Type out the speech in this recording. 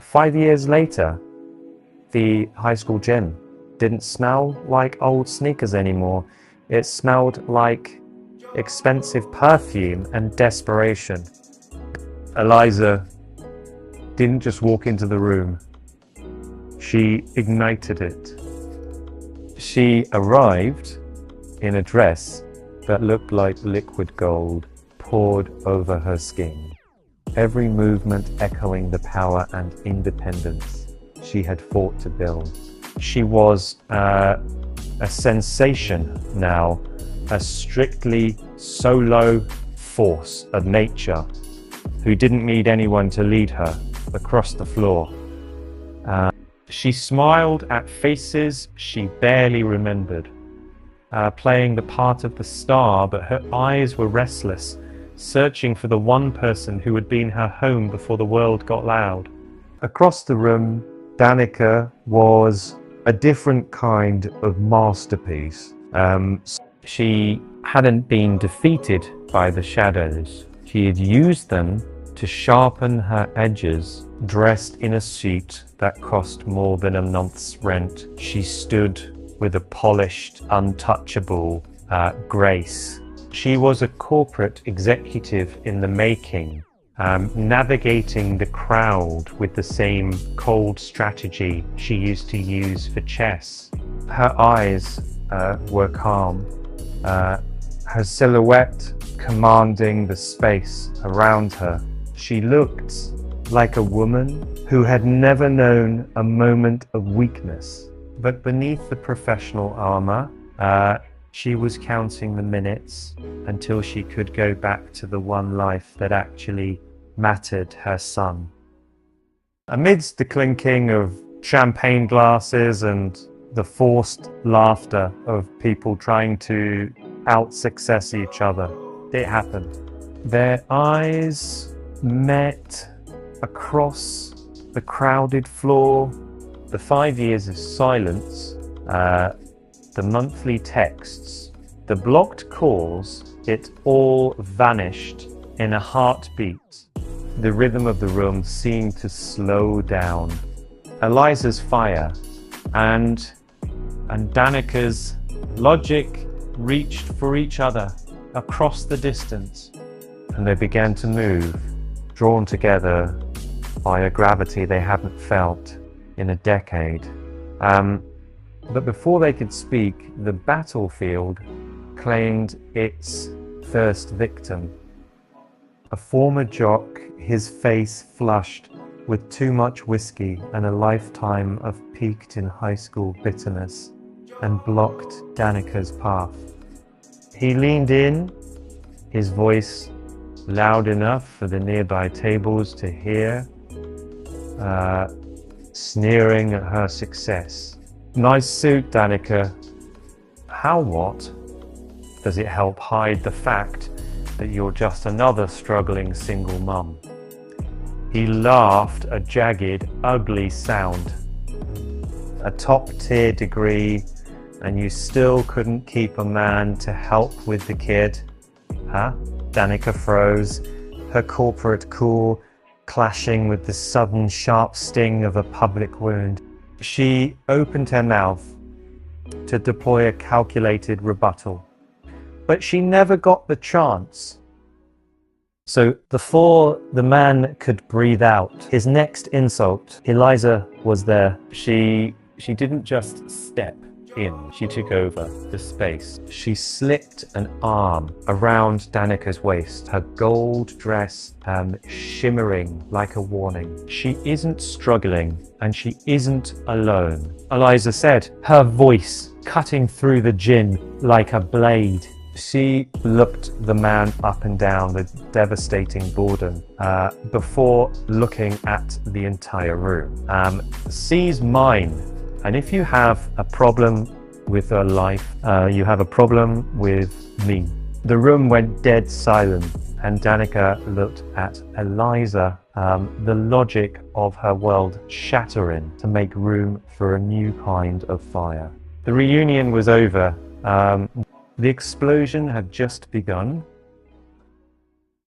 5 years later, the high school gym didn't smell like old sneakers anymore. It smelled like expensive perfume and desperation. Eliza didn't just walk into the room. She ignited it. She arrived in a dress that looked like liquid gold poured over her skin, every movement echoing the power and independence she had fought to build. She was a sensation now, a strictly solo force of nature who didn't need anyone to lead her across the floor. She smiled at faces she barely remembered, playing the part of the star, but her eyes were restless, searching for the one person who had been her home before the world got loud. Across the room, Danica was a different kind of masterpiece. She hadn't been defeated by the shadows. She had used them to sharpen her edges. Dressed in a suit that cost more than a month's rent, she stood with a polished, untouchable grace. She was a corporate executive in the making, navigating the crowd with the same cold strategy she used to use for chess. Her eyes were calm, her silhouette commanding the space around her. She looked like a woman who had never known a moment of weakness. But beneath the professional armor, she was counting the minutes until she could go back to the one life that actually mattered, her son. Amidst the clinking of champagne glasses and the forced laughter of people trying to out-success each other, it happened. Their eyes met across the crowded floor. The 5 years of silence, the monthly texts, the blocked calls, it all vanished in a heartbeat. The rhythm of the room seemed to slow down. Eliza's fire and Danica's logic reached for each other across the distance, and they began to move, drawn together by a gravity they hadn't felt in a decade. But before they could speak, the battlefield claimed its first victim. A former jock, his face flushed with too much whiskey and a lifetime of peaked in high school bitterness, and blocked Danica's path. He leaned in, his voice loud enough for the nearby tables to hear, sneering at her success. "Nice suit, Danica. How what? Does it help hide the fact that you're just another struggling single mum?" He laughed a jagged, ugly sound. "A top-tier degree, and you still couldn't keep a man to help with the kid? Huh?" Danica froze, her corporate cool clashing with the sudden sharp sting of a public wound. She opened her mouth to deploy a calculated rebuttal, but she never got the chance. So before the man could breathe out his next insult, Eliza was there. She didn't just step in, she took over the space. She slipped an arm around Danica's waist, her gold dress shimmering like a warning. "She isn't struggling, and she isn't alone," Eliza said, her voice cutting through the gin like a blade. She looked the man up and down with devastating boredom before looking at the entire room. "Seize mine. And if you have a problem with her life, you have a problem with me." The room went dead silent, and Danica looked at Eliza, the logic of her world shattering to make room for a new kind of fire. The reunion was over. The explosion had just begun.